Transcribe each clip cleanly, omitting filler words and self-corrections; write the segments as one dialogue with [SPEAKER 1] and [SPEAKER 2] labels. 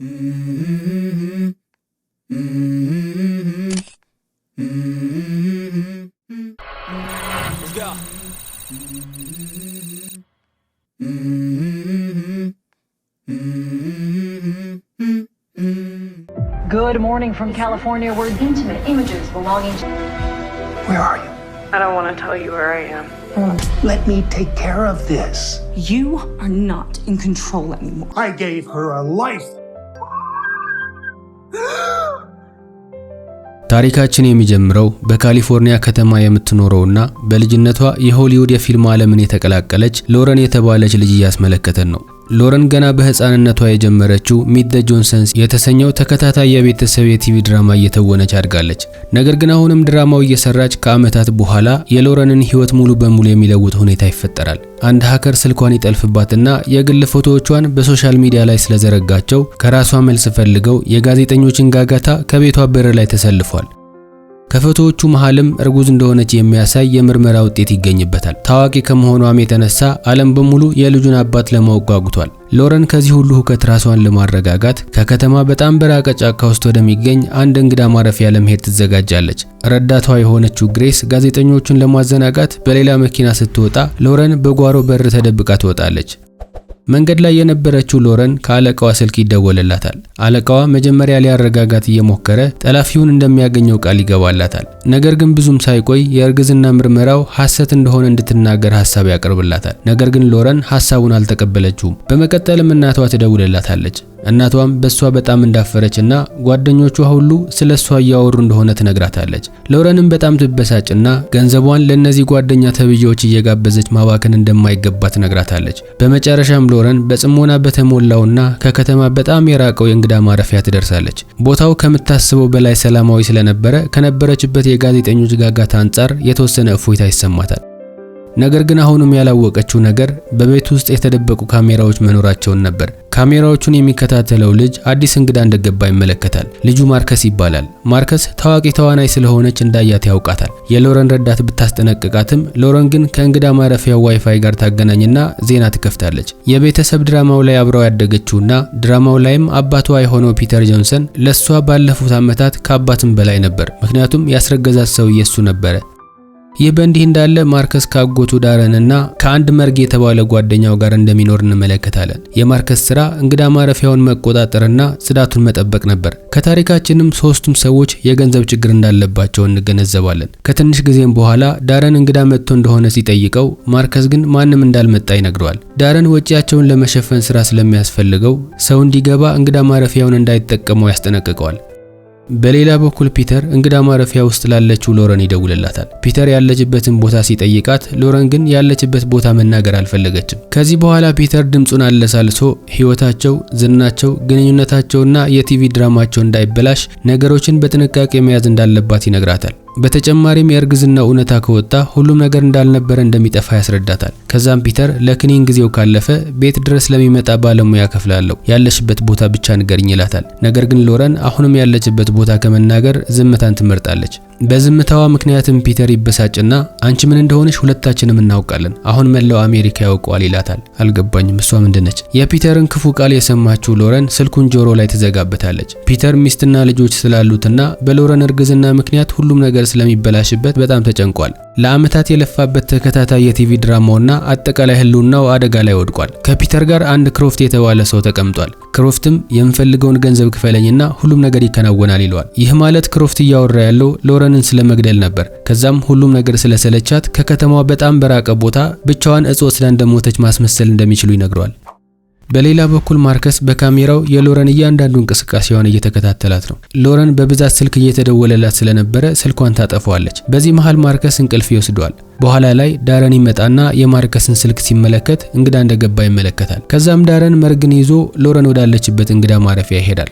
[SPEAKER 1] Let's go.
[SPEAKER 2] Good morning from California, where intimate images belonging to...
[SPEAKER 3] Where are you?
[SPEAKER 4] I don't want to tell you where I am.
[SPEAKER 3] Let me take care of this.
[SPEAKER 5] You are not in control anymore.
[SPEAKER 3] I gave her a life.
[SPEAKER 6] ታሪካችን የሚጀምረው በካሊፎርኒያ ከተማ የምትኖረውና በልጅነቷ የሆሊውድ የፊልም ዓለምን የተቀላቀለች ሎረን የተባለች ልጅ ያስመለከተን ነው። ሎረን ገና በህፃንነቷ የጀመረችው ሚት ዘ ጆንሰንስ የተሰኘው ተከታታይ የቤተሰብ የቲቪ ድራማ እየተወነች አድጋለች። ነገር ግን አሁንም ድራማው እየሰራች ከዓመታት በኋላ የሎረንን ህይወት ሙሉ በሙሉ የሚለውጥ ሁኔታ ይፈጠራል። አንድ ሃከር ስልኳን ይጠልፍባትና የግል ፎቶዎቿን በሶሻል ሚዲያ ላይ ስለዘረጋቸው ከራሷ መልስ ፈልገው የጋዜጠኞችን ጋጋታ ከቤቷ በር ላይ ተሰልፏል። ከፎቶዎቹ መሃልም እርጉዝ እንደሆነች የሚያሳይ የምርመራ ውጤት ይገኝበታል። ታዋቂ ከመሆኗም የተነሳ ዓለም በሙሉ የልጁን አባት ለማወቅ ጓጉቷል። ሎረን ከዚህ ሁሉ ሁከት ራሷን ለማረጋጋት ከከተማ በጣም በራቀ ጫካ ውስጥ ወደሚገኝ አንድ እንግዳ ማረፊያ ለመሄድ ትዘጋጃለች። ረዳቷ የሆነችው ግሬስ ጋዜጠኞቹን ለማዘናጋት በሌላ መኪና ስትወጣ ሎረን በጓሮ በር ተደብቃ ትወጣለች። መንገድ ላይ የነበረችው ሎረን ከአለቃዋ ስልክ ይደወልላታል። አለቃዋ መጀመሪያ ሊያረጋጋት እየሞከረ ጠላፊውን እንደሚያገኘው ቃል ይገባላታል። ነገር ግን ብዙም ሳይቆይ የእርግዝና ምርመራው ሐሰት እንደሆነ እንድትናገር ሐሳብ ያቀርብላታል። ነገር ግን ሎረን ሐሳቡን አልተቀበለችውም። በመቀጠልም እናቷ ትደውልላታለች። እናቷም በሷ በጣም እንዳፈረችና ጓደኞቿ ሁሉ ስለሷ እያወሩ እንደሆነ ትነግራታለች። ሎረንም በጣም ትበሳጭና ገንዘቧን ለነዚህ ጓደኛ ተብዬዎች እየጋበዘች ማባከን እንደማይገባ ትነግራታለች። በመጨረሻም ሎረን በጽሞና በተሞላውና ከከተማ በጣም የራቀው የእንግዳ ማረፊያ ትደርሳለች። ቦታው ከምታስበው በላይ ሰላማዊ ስለነበረ ከነበረችበት የጋዜጠኞች ጋጋታ አንጻር የተወሰነ እፎይታ ይሰማታል። ነገር ግን አሁንም ያላወቀችው ነገር በቤት ውስጥ የተደበቁ ካሜራዎች መኖራቸውን ነበር። ካሜራዎቹን የሚከታተለው ልጅ አዲስ እንግዳ እንደገባ ይመለከታል። ልጁ ማርከስ ይባላል። ማርከስ ታዋቂ ተዋናይ ስለሆነች እንዳያት ያውቃታል። የሎረን ረዳት ብታስጠነቅቃትም ሎረን ግን ከእንግዳ ማረፊያ ዋይፋይ ጋር ታገናኝና ዜና ትከፍታለች። የቤተሰብ ድራማው ላይ አብረው ያደገችውና ድራማው ላይም አባቷ የሆነው ፒተር ጆንሰን ለሷ ባለፉት ዓመታት ከአባትም በላይ ነበር። ምክንያቱም ያስረገዛት ሰው ኢየሱ ነበር። ይህ በእንዲህ እንዳለ ማርከስ ካጎቱ ዳረንና ከአንድ መርግ የተባለ ጓደኛው ጋር እንደሚኖር እንመለከታለን። የማርከስ ስራ እንግዳ ማረፊያውን መቆጣጠርና ጽዳቱን መጠበቅ ነበር። ከታሪካችንም ሶስቱም ሰዎች የገንዘብ ችግር እንዳለባቸው እንገነዘባለን። ከትንሽ ጊዜም በኋላ ዳረን እንግዳ መጥቶ እንደሆነ ሲጠይቀው ማርከስ ግን ማንም እንዳልመጣ ይነግረዋል። ዳረን ወጪያቸውን ለመሸፈን ስራ ስለሚያስፈልገው ሰው እንዲገባ እንግዳ ማረፊያውን እንዳይጠቀመው ያስጠነቅቀዋል። በሌላ በኩል ፒተር እንግዳ ማረፊያ ውስጥ ላለችው ሎረን ይደውልላታል። ፒተር ያለችበትን ቦታ ሲጠይቃት ሎረን ግን ያለችበት ቦታ መናገር አልፈለገችም። ከዚህ በኋላ ፒተር ድምጹን አለሳልሶ ህይወታቸው፣ ዝናቸው፣ ግንኙነታቸውና የቲቪ ድራማቸው እንዳይበላሽ ነገሮችን በጥንቃቄ መያዝ እንዳለባት ይነግራታል። በተጨማሪም የእርግዝና እውነታ ከወጣ ሁሉም ነገር እንዳልነበረ እንደሚጠፋ ያስረዳታል። ከዛም ፒተር ለክኒን ጊዜው ካለፈ ቤት ድረስ ለሚመጣ ባለሙያ ከፍላለሁ፣ ያለሽበት ቦታ ብቻ ንገሪኝ ይላታል። ነገር ግን ሎረን አሁንም ያለችበት ቦታ ከመናገር ዝምታን ትመርጣለች። በዝምታዋ ምክንያትም ፒተር ይበሳጭና አንቺ ምን እንደሆነሽ ሁለታችንም እናውቃለን፣ አሁን መላው አሜሪካ ያውቀዋል ይላታል። አልገባኝም፣ እሷ ምንድነች? የፒተርን ክፉ ቃል የሰማችው ሎረን ስልኩን ጆሮ ላይ ትዘጋበታለች። ፒተር ሚስትና ልጆች ስላሉትና በሎረን እርግዝና ምክንያት ሁሉም ነገር ስለሚበላሽበት በጣም ተጨንቋል። ለዓመታት የለፋበት ተከታታይ የቲቪ ድራማውና አጠቃላይ ህልውናው አደጋ ላይ ወድቋል። ከፒተር ጋር አንድ ክሮፍት የተባለ ሰው ተቀምጧል። ክሮፍትም የምፈልገውን ገንዘብ ክፈለኝና ሁሉም ነገር ይከናወናል ይለዋል። ይህ ማለት ክሮፍት እያወራ ያለው ሎረንን ስለመግደል ነበር። ከዛም ሁሉም ነገር ስለሰለቻት ከከተማዋ በጣም በራቀ ቦታ ብቻዋን እጽ ወስዳ እንደሞተች ማስመሰል እንደሚችሉ ይነግረዋል። በሌላ በኩል ማርከስ በካሜራው የሎረን እያንዳንዱ እንቅስቃሴዋን እየተከታተላት ነው። ሎረን በብዛት ስልክ እየተደወለላት ስለነበረ ስልኳን ታጠፋዋለች። በዚህ መሃል ማርከስ እንቅልፍ ይወስደዋል። በኋላ ላይ ዳረን ይመጣና የማርከስን ስልክ ሲመለከት እንግዳ እንደገባ ይመለከታል። ከዛም ዳረን መርግን ይዞ ሎረን ወዳለችበት እንግዳ ማረፊያ ይሄዳል።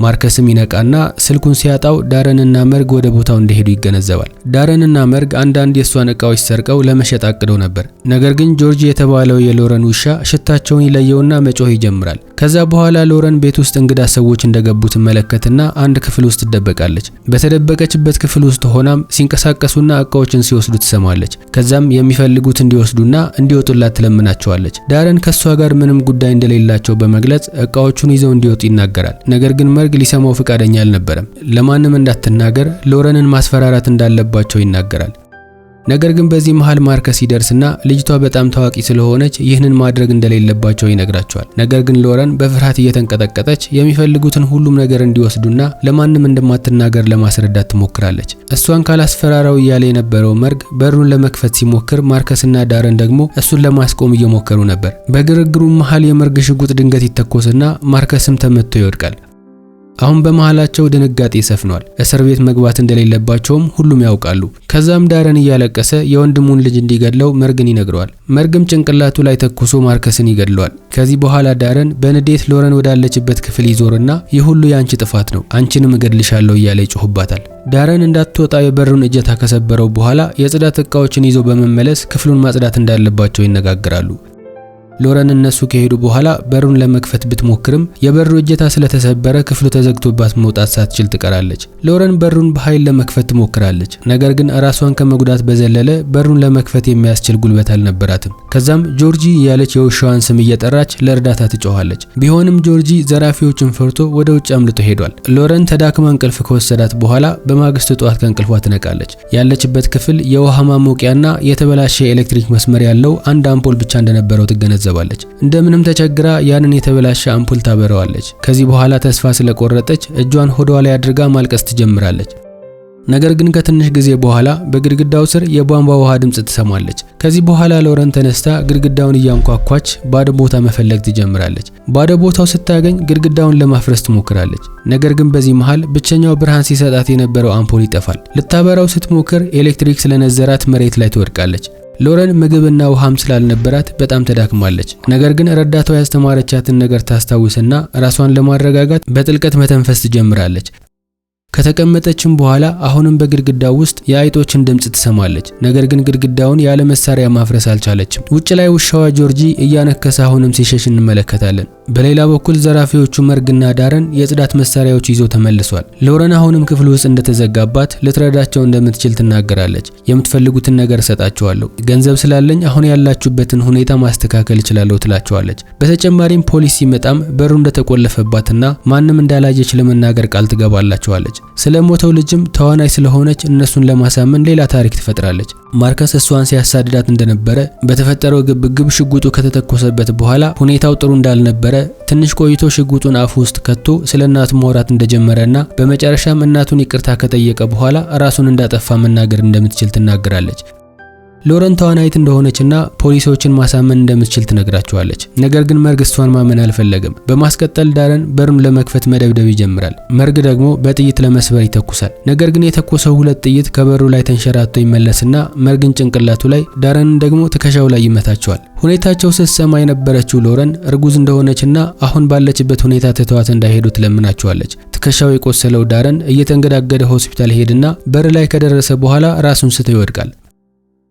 [SPEAKER 6] ማርከስም ይነቃና ስልኩን ሲያጣው ዳረንና መርግ ወደ ቦታው እንደሄዱ ይገነዘባል። ዳረንና መርግ አንዳንድ የሷን ዕቃዎች ሰርቀው ለመሸጥ አቅደው ነበር። ነገር ግን ጆርጅ የተባለው የሎረን ውሻ ሽታቸውን ይለየውና መጮህ ይጀምራል። ከዛ በኋላ ሎረን ቤት ውስጥ እንግዳ ሰዎች እንደገቡ ትመለከትና አንድ ክፍል ውስጥ ትደበቃለች። በተደበቀችበት ክፍል ውስጥ ሆናም ሲንቀሳቀሱና እቃዎችን ሲወስዱ ትሰማለች። ከዛም የሚፈልጉት እንዲወስዱና እንዲወጡላት ትለምናቸዋለች። ዳረን ከሷ ጋር ምንም ጉዳይ እንደሌላቸው በመግለጽ እቃዎቹን ይዘው እንዲወጡ ይናገራል። ነገር ግን መርግ ሊሰማው ፈቃደኛ አልነበረም። ለማንም እንዳትናገር ሎረንን ማስፈራራት እንዳለባቸው ይናገራል። ነገር ግን በዚህ መሃል ማርከስ ይደርስና ልጅቷ በጣም ታዋቂ ስለሆነች ይህንን ማድረግ እንደሌለባቸው ይነግራቸዋል። ነገር ግን ሎረን በፍርሃት እየተንቀጠቀጠች የሚፈልጉትን ሁሉም ነገር እንዲወስዱና ለማንም እንደማትናገር ለማስረዳት ትሞክራለች። እሷን ካላስፈራራው እያለ የነበረው መርግ በሩን ለመክፈት ሲሞክር ማርከስና ዳረን ደግሞ እሱን ለማስቆም እየሞከሩ ነበር። በግርግሩ መሃል የመርግ ሽጉጥ ድንገት ይተኮስና ማርከስም ተመትቶ ይወድቃል። አሁን በመሃላቸው ድንጋጤ ሰፍኗል። እስር ቤት መግባት እንደሌለባቸውም ሁሉም ያውቃሉ። ከዛም ዳረን እያለቀሰ የወንድሙን ልጅ እንዲገድለው መርግን ይነግረዋል። መርግም ጭንቅላቱ ላይ ተኩሶ ማርከስን ይገድለዋል። ከዚህ በኋላ ዳረን በንዴት ሎረን ወዳለችበት ክፍል ይዞርና ይህ ሁሉ ያንቺ ጥፋት ነው፣ አንቺንም እገድልሻለሁ እያለ ይጮህባታል። ዳረን እንዳትወጣ የበሩን እጀታ ከሰበረው በኋላ የጽዳት እቃዎችን ይዞ በመመለስ ክፍሉን ማጽዳት እንዳለባቸው ይነጋገራሉ። ሎረን እነሱ ከሄዱ በኋላ በሩን ለመክፈት ብትሞክርም የበሩ እጀታ ስለተሰበረ ክፍሉ ተዘግቶባት መውጣት ሳትችል ትቀራለች። ሎረን በሩን በኃይል ለመክፈት ትሞክራለች። ነገር ግን ራሷን ከመጉዳት በዘለለ በሩን ለመክፈት የሚያስችል ጉልበት አልነበራትም። ከዛም ጆርጂ ያለች የውሻዋን ስም እየጠራች ለእርዳታ ትጮኻለች። ቢሆንም ጆርጂ ዘራፊዎችን ፈርቶ ወደ ውጭ አምልጦ ሄዷል። ሎረን ተዳክማ እንቅልፍ ከወሰዳት በኋላ በማግስቱ ጠዋት ከእንቅልፏ ትነቃለች። ያለችበት ክፍል የውሃ ማሞቂያና የተበላሸ የኤሌክትሪክ መስመር ያለው አንድ አምፖል ብቻ እንደነበረው ትገነዘባለች። እንደምንም ተቸግራ ያንን የተበላሸ አምፖል ታበረዋለች። ከዚህ በኋላ ተስፋ ስለቆረጠች እጇን ሆዷ ላይ አድርጋ ማልቀስ ትጀምራለች። ነገር ግን ከትንሽ ጊዜ በኋላ በግድግዳው ስር የቧንቧ ውሃ ድምጽ ትሰማለች። ከዚህ በኋላ ሎረን ተነስታ ግድግዳውን እያንኳኳች ባዶ ቦታ መፈለግ ትጀምራለች። ባዶ ቦታው ስታገኝ ግድግዳውን ለማፍረስ ትሞክራለች። ነገር ግን በዚህ መሃል ብቸኛው ብርሃን ሲሰጣት የነበረው አምፖል ይጠፋል። ልታበራው ስትሞክር ኤሌክትሪክ ስለነዘራት መሬት ላይ ትወድቃለች። ሎረን ምግብና ውሃም ስላልነበራት በጣም ተዳክማለች። ነገር ግን ረዳቷ ያስተማረቻትን ነገር ታስታውስና ራሷን ለማረጋጋት በጥልቀት መተንፈስ ትጀምራለች። ከተቀመጠችም በኋላ አሁንም በግድግዳው ውስጥ የአይጦችን ድምጽ ትሰማለች። ነገር ግን ግድግዳውን ያለ መሳሪያ ማፍረስ አልቻለችም። ውጭ ላይ ውሻዋ ጆርጂ እያነከሰ አሁንም ሲሸሽ እንመለከታለን። በሌላ በኩል ዘራፊዎቹ መርግና ዳረን የጽዳት መሳሪያዎች ይዞ ተመልሷል። ሎረን አሁንም ክፍል ውስጥ እንደተዘጋባት ልትረዳቸው እንደምትችል ትናገራለች። የምትፈልጉትን ነገር እሰጣቸዋለሁ፣ ገንዘብ ስላለኝ አሁን ያላችሁበትን ሁኔታ ማስተካከል እችላለሁ ትላቸዋለች። በተጨማሪም ፖሊስ ሲመጣም በሩ እንደተቆለፈባትና ማንም እንዳላየች ለመናገር ቃል ትገባላቸዋለች። ስለሞተው ልጅም ተዋናይ ስለሆነች እነሱን ለማሳመን ሌላ ታሪክ ትፈጥራለች። ማርከስ እሷን ሲያሳድዳት እንደነበረ፣ በተፈጠረው ግብግብ ሽጉጡ ከተተኮሰበት በኋላ ሁኔታው ጥሩ እንዳልነበረ፣ ትንሽ ቆይቶ ሽጉጡን አፉ ውስጥ ከቶ ስለ እናቱ ማውራት እንደጀመረና በመጨረሻም እናቱን ይቅርታ ከጠየቀ በኋላ ራሱን እንዳጠፋ መናገር እንደምትችል ትናገራለች። ሎረን ተዋናይት እንደሆነችና ፖሊሶችን ማሳመን እንደምትችል ትነግራቸዋለች። ነገር ግን መርግ እሷን ማመን አልፈለገም። በማስቀጠል ዳረን በሩን ለመክፈት መደብደብ ይጀምራል። መርግ ደግሞ በጥይት ለመስበር ይተኩሳል። ነገር ግን የተኮሰው ሁለት ጥይት ከበሩ ላይ ተንሸራቶ ይመለስና መርግን ጭንቅላቱ ላይ፣ ዳረንን ደግሞ ትከሻው ላይ ይመታቸዋል። ሁኔታቸው ስትሰማ የነበረችው ሎረን እርጉዝ እንደሆነችና አሁን ባለችበት ሁኔታ ትተዋት እንዳይሄዱ ትለምናቸዋለች። ትከሻው የቆሰለው ዳረን እየተንገዳገደ ሆስፒታል ሄድና በር ላይ ከደረሰ በኋላ ራሱን ስቶ ይወድቃል።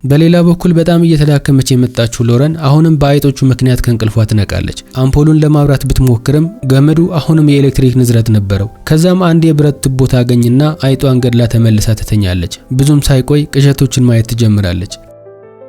[SPEAKER 6] በሌላ በኩል በጣም እየተዳከመች የመጣችው ሎረን አሁንም በአይጦቹ ምክንያት ከእንቅልፏ ትነቃለች። አምፖሉን ለማብራት ብትሞክርም ገመዱ አሁንም የኤሌክትሪክ ንዝረት ነበረው። ከዛም አንድ የብረት ቱቦ ታገኝና አይጧን ገድላ ተመልሳ ትተኛለች። ብዙም ሳይቆይ ቅዠቶችን ማየት ትጀምራለች።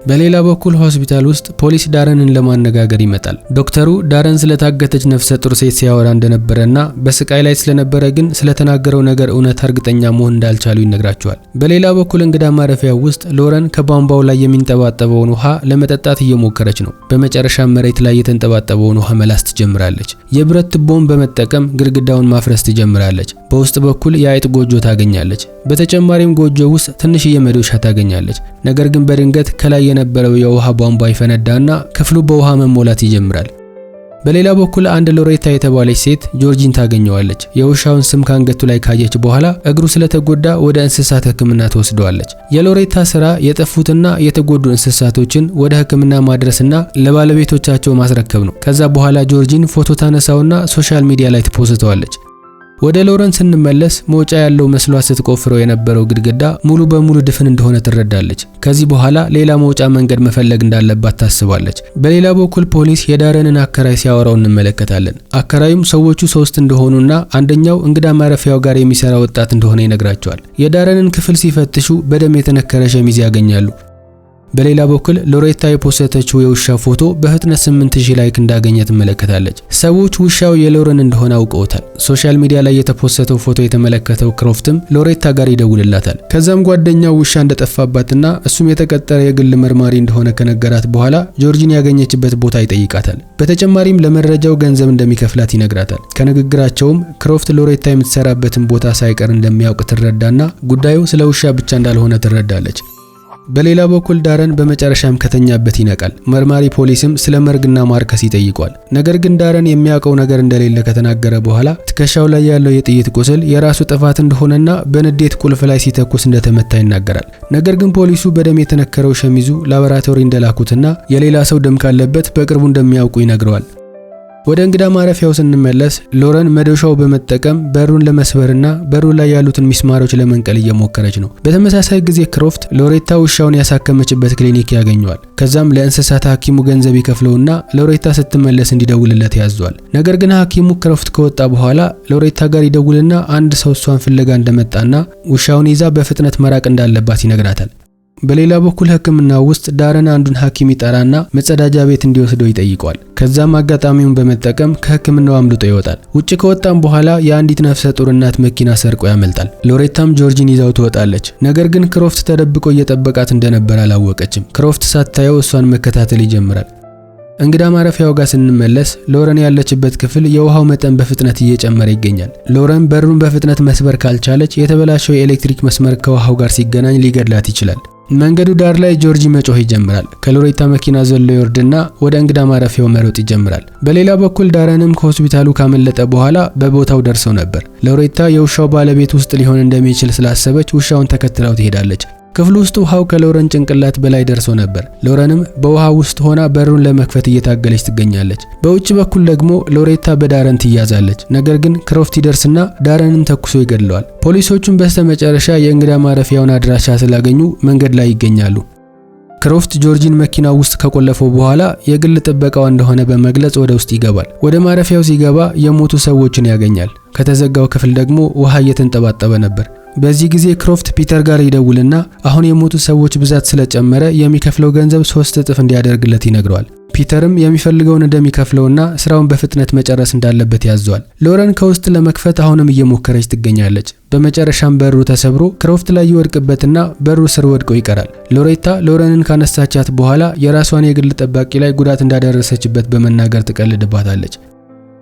[SPEAKER 6] በሌላ በኩል ሆስፒታል ውስጥ ፖሊስ ዳረንን ለማነጋገር ይመጣል። ዶክተሩ ዳረን ስለታገተች ነፍሰ ጡር ሴት ሲያወራ እንደነበረና በስቃይ ላይ ስለነበረ ግን ስለተናገረው ነገር እውነት እርግጠኛ መሆን እንዳልቻሉ ይነግራቸዋል። በሌላ በኩል እንግዳ ማረፊያው ውስጥ ሎረን ከቧንቧው ላይ የሚንጠባጠበውን ውሃ ለመጠጣት እየሞከረች ነው። በመጨረሻ መሬት ላይ የተንጠባጠበውን ውሃ መላስ ትጀምራለች። የብረት ቱቦን በመጠቀም ግድግዳውን ማፍረስ ትጀምራለች። በውስጥ በኩል የአይጥ ጎጆ ታገኛለች። በተጨማሪም ጎጆ ውስጥ ትንሽዬ መዶሻ ታገኛለች። ነገር ግን በድንገት ከላይ የነበረው የውሃ ቧንቧ ይፈነዳና ክፍሉ በውሃ መሞላት ይጀምራል። በሌላ በኩል አንድ ሎሬታ የተባለች ሴት ጆርጂን ታገኘዋለች። የውሻውን ስም ካንገቱ ላይ ካየች በኋላ እግሩ ስለተጎዳ ወደ እንስሳት ሕክምና ተወስደዋለች። የሎሬታ ስራ የጠፉትና የተጎዱ እንስሳቶችን ወደ ሕክምና ማድረስና ለባለቤቶቻቸው ማስረከብ ነው። ከዛ በኋላ ጆርጂን ፎቶ ታነሳውና ሶሻል ሚዲያ ላይ ትፖስተዋለች። ወደ ሎረን ስንመለስ መውጫ ያለው መስሏት ስትቆፍረው የነበረው ግድግዳ ሙሉ በሙሉ ድፍን እንደሆነ ትረዳለች። ከዚህ በኋላ ሌላ መውጫ መንገድ መፈለግ እንዳለባት ታስባለች። በሌላ በኩል ፖሊስ የዳረንን አከራይ ሲያወራው እንመለከታለን። አከራዩም ሰዎቹ 3 እንደሆኑና አንደኛው እንግዳ ማረፊያው ጋር የሚሰራ ወጣት እንደሆነ ይነግራቸዋል። የዳረንን ክፍል ሲፈትሹ በደም የተነከረ ሸሚዝ ያገኛሉ። በሌላ በኩል ሎሬታ የፖስተችው የውሻ ፎቶ በፍጥነት 8000 ላይክ እንዳገኘ ትመለከታለች። ሰዎች ውሻው የሎረን እንደሆነ አውቀውታል። ሶሻል ሚዲያ ላይ የተፖስተው ፎቶ የተመለከተው ክሮፍትም ሎሬታ ጋር ይደውልላታል። ከዛም ጓደኛው ውሻ እንደጠፋባትና እሱም የተቀጠረ የግል መርማሪ እንደሆነ ከነገራት በኋላ ጆርጂን ያገኘችበት ቦታ ይጠይቃታል። በተጨማሪም ለመረጃው ገንዘብ እንደሚከፍላት ይነግራታል። ከንግግራቸውም ክሮፍት ሎሬታ የምትሰራበትን ቦታ ሳይቀር እንደሚያውቅ ትረዳና ጉዳዩ ስለ ውሻ ብቻ እንዳልሆነ ትረዳለች። በሌላ በኩል ዳረን በመጨረሻም ከተኛበት ይነቃል። መርማሪ ፖሊስም ስለ መርግና ማርከስ ይጠይቋል። ነገር ግን ዳረን የሚያውቀው ነገር እንደሌለ ከተናገረ በኋላ ትከሻው ላይ ያለው የጥይት ቁስል የራሱ ጥፋት እንደሆነና በንዴት ቁልፍ ላይ ሲተኩስ እንደተመታ ይናገራል። ነገር ግን ፖሊሱ በደም የተነከረው ሸሚዙ ላቦራቶሪ እንደላኩትና የሌላ ሰው ደም ካለበት በቅርቡ እንደሚያውቁ ይነግረዋል። ወደ እንግዳ ማረፊያው ስንመለስ ሎረን መዶሻው በመጠቀም በሩን ለመስበርና በሩ ላይ ያሉትን ሚስማሮች ለመንቀል እየሞከረች ነው። በተመሳሳይ ጊዜ ክሮፍት ሎሬታ ውሻውን ያሳከመችበት ክሊኒክ ያገኘዋል። ከዛም ለእንስሳት ሐኪሙ ገንዘብ ይከፍለውና ሎሬታ ስትመለስ እንዲደውልለት ያዘዋል። ነገር ግን ሐኪሙ ክሮፍት ከወጣ በኋላ ሎሬታ ጋር ይደውልና አንድ ሰው እሷን ፍለጋ እንደመጣና ውሻውን ይዛ በፍጥነት መራቅ እንዳለባት ይነግራታል። በሌላ በኩል ሕክምናው ውስጥ ዳረን አንዱን ሐኪም ይጠራና መጸዳጃ ቤት እንዲወስደው ይጠይቀዋል። ከዛም አጋጣሚውን በመጠቀም ከሕክምናው አምልጦ ይወጣል። ውጪ ከወጣም በኋላ የአንዲት ነፍሰ ጡር እናት መኪና ሰርቆ ያመልጣል። ሎሬታም ጆርጂን ይዛው ትወጣለች። ነገር ግን ክሮፍት ተደብቆ እየጠበቃት እንደነበር አላወቀችም። ክሮፍት ሳታየው እሷን መከታተል ይጀምራል። እንግዳ ማረፊያው ጋር ስንመለስ ሎረን ያለችበት ክፍል የውሃው መጠን በፍጥነት እየጨመረ ይገኛል። ሎረን በሩን በፍጥነት መስበር ካልቻለች የተበላሸው የኤሌክትሪክ መስመር ከውሃው ጋር ሲገናኝ ሊገድላት ይችላል። መንገዱ ዳር ላይ ጆርጂ መጮህ ይጀምራል። ከሎሬታ መኪና ዘሎ ይወርድና ወደ እንግዳ ማረፊያው መሮጥ ይጀምራል። በሌላ በኩል ዳረንም ከሆስፒታሉ ካመለጠ በኋላ በቦታው ደርሰው ነበር። ሎሬታ የውሻው ባለቤት ውስጥ ሊሆን እንደሚችል ስላሰበች ውሻውን ተከትላው ትሄዳለች። ክፍሉ ውስጥ ውሃው ከሎረን ጭንቅላት በላይ ደርሶ ነበር። ሎረንም በውሃው ውስጥ ሆና በሩን ለመክፈት እየታገለች ትገኛለች። በውጭ በኩል ደግሞ ሎሬታ በዳረን ትያዛለች። ነገር ግን ክሮፍት ይደርስና ዳረንን ተኩሶ ይገድለዋል። ፖሊሶቹም በስተመጨረሻ የእንግዳ ማረፊያውን አድራሻ ስላገኙ መንገድ ላይ ይገኛሉ። ክሮፍት ጆርጂን መኪናው ውስጥ ከቆለፈው በኋላ የግል ጥበቃው እንደሆነ በመግለጽ ወደ ውስጥ ይገባል። ወደ ማረፊያው ሲገባ የሞቱ ሰዎችን ያገኛል። ከተዘጋው ክፍል ደግሞ ውሃ እየተንጠባጠበ ነበር። በዚህ ጊዜ ክሮፍት ፒተር ጋር ይደውልና አሁን የሞቱ ሰዎች ብዛት ስለጨመረ የሚከፍለው ገንዘብ 3 እጥፍ እንዲያደርግለት ይነግረዋል። ፒተርም የሚፈልገውን እንደሚከፍለውና ስራውን በፍጥነት መጨረስ እንዳለበት ያዘዋል። ሎረን ከውስጥ ለመክፈት አሁንም እየሞከረች ትገኛለች። በመጨረሻም በሩ ተሰብሮ ክሮፍት ላይ ይወድቅበትና በሩ ስር ወድቆ ይቀራል። ሎሬታ ሎረንን ካነሳቻት በኋላ የራሷን የግል ጠባቂ ላይ ጉዳት እንዳደረሰችበት በመናገር ትቀልድባታለች።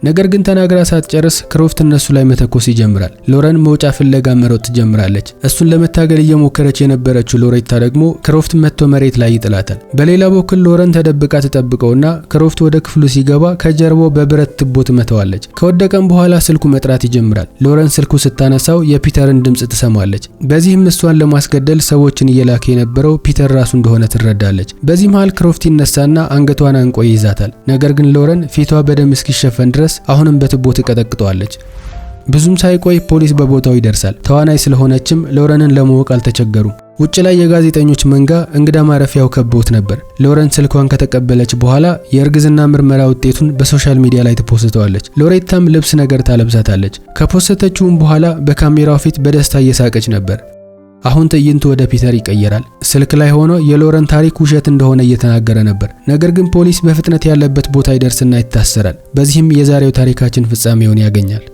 [SPEAKER 6] ነገር ግን ተናግራ ሳትጨርስ ክሮፍት እነሱ ላይ መተኮስ ይጀምራል። ሎረን መውጫ ፍለጋ መሮጥ ትጀምራለች። እሱን ለመታገል እየሞከረች የነበረችው ሎሬታ ደግሞ ክሮፍት መጥቶ መሬት ላይ ይጥላታል። በሌላ በኩል ሎረን ተደብቃ ትጠብቀውና ክሮፍት ወደ ክፍሉ ሲገባ ከጀርባው በብረት ትቦ ትመታዋለች። ከወደቀም በኋላ ስልኩ መጥራት ይጀምራል። ሎረን ስልኩ ስታነሳው የፒተርን ድምጽ ትሰማለች። በዚህም እሷን ለማስገደል ሰዎችን እየላከ የነበረው ፒተር ራሱ እንደሆነ ትረዳለች። በዚህ መሃል ክሮፍት ይነሳና አንገቷን አንቆ ይይዛታል። ነገር ግን ሎረን ፊቷ በደም እስኪሸፈን ድረስ አሁንም በትቦ ትቀጠቅጠዋለች። ብዙም ሳይቆይ ፖሊስ በቦታው ይደርሳል። ተዋናይ ስለሆነችም ሎረንን ለማወቅ አልተቸገሩም። ውጭ ላይ የጋዜጠኞች መንጋ እንግዳ ማረፊያው ከቦት ነበር። ሎረን ስልኳን ከተቀበለች በኋላ የእርግዝና ምርመራ ውጤቱን በሶሻል ሚዲያ ላይ ትፖስተዋለች። ሎሬታም ልብስ ነገር ታለብሳታለች። ከፖስተችውም በኋላ በካሜራው ፊት በደስታ እየሳቀች ነበር። አሁን ትዕይንቱ ወደ ፒተር ይቀየራል። ስልክ ላይ ሆኖ የሎረን ታሪክ ውሸት እንደሆነ እየተናገረ ነበር። ነገር ግን ፖሊስ በፍጥነት ያለበት ቦታ ይደርስና ይታሰራል። በዚህም የዛሬው ታሪካችን ፍጻሜውን ያገኛል።